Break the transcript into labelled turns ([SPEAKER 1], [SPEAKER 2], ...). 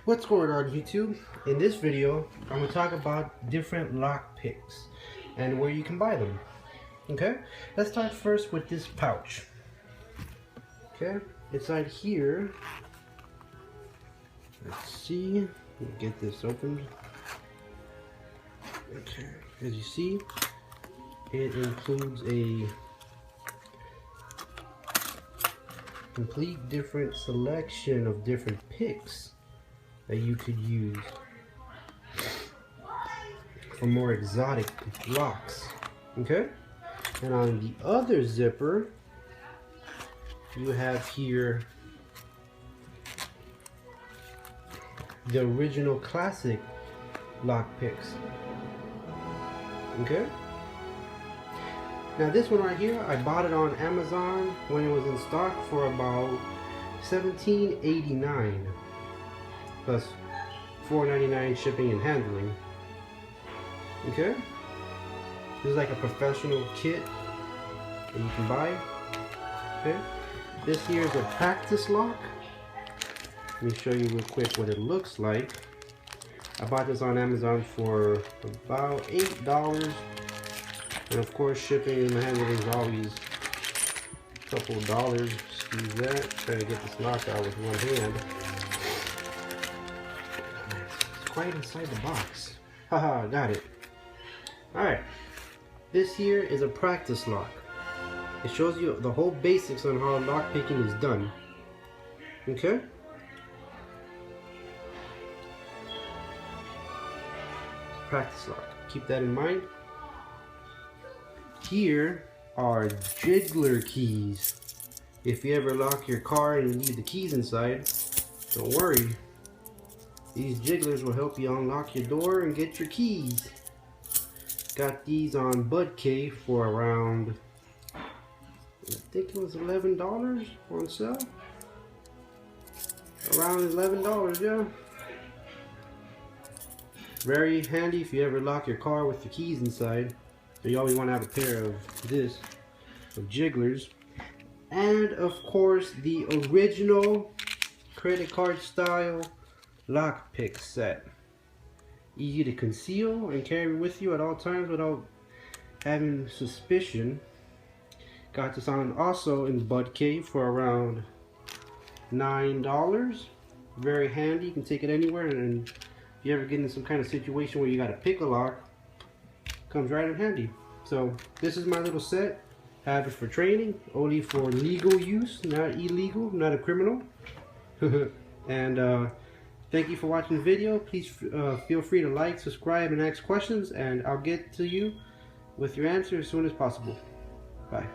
[SPEAKER 1] What's going on YouTube? In this video, I'm going to talk about different lock picks and where you can buy them. Okay, let's start first with this pouch. Okay, inside here, let's see, get this opened. Okay, as you see, it includes a complete different selection of different picks that you could use for more exotic locks. Okay, and on the other zipper you have here the original classic lock picks. Okay, now this one right here, I bought it on Amazon when it was in stock for about $17.89 plus $4.99 shipping and handling. Okay, this is like a professional kit that you can buy. Okay, this here is a practice lock. Let me show you real quick what it looks like. I bought this on Amazon for about $8, and of course shipping and handling is always a couple of dollars. Excuse that. Trying to get this lock out with one hand. It's quite inside the box. Haha, got it. Alright, this here is a practice lock. It shows you the whole basics on how lock picking is done. Okay? Practice lock. Keep that in mind. Here are jiggler keys. If you ever lock your car and you leave the keys inside, don't worry. These jigglers will help you unlock your door and get your keys. Got these on Bud Cave for around, I think it was $11 on sale. Around $11, yeah. Very handy if you ever lock your car with the keys inside. So you always want to have a pair of jigglers. And of course the original credit card style lock pick set. Easy to conceal and carry with you at all times without having suspicion. Got this on also in Bud Cave for around $9. Very handy, you can take it anywhere, and if you ever get in some kind of situation where you gotta pick a lock, comes right in handy. So this is my little set. Have it for training, only for legal use, not illegal, not a criminal. And thank you for watching the video. Please feel free to like, subscribe, and ask questions, and I'll get to you with your answer as soon as possible. Bye.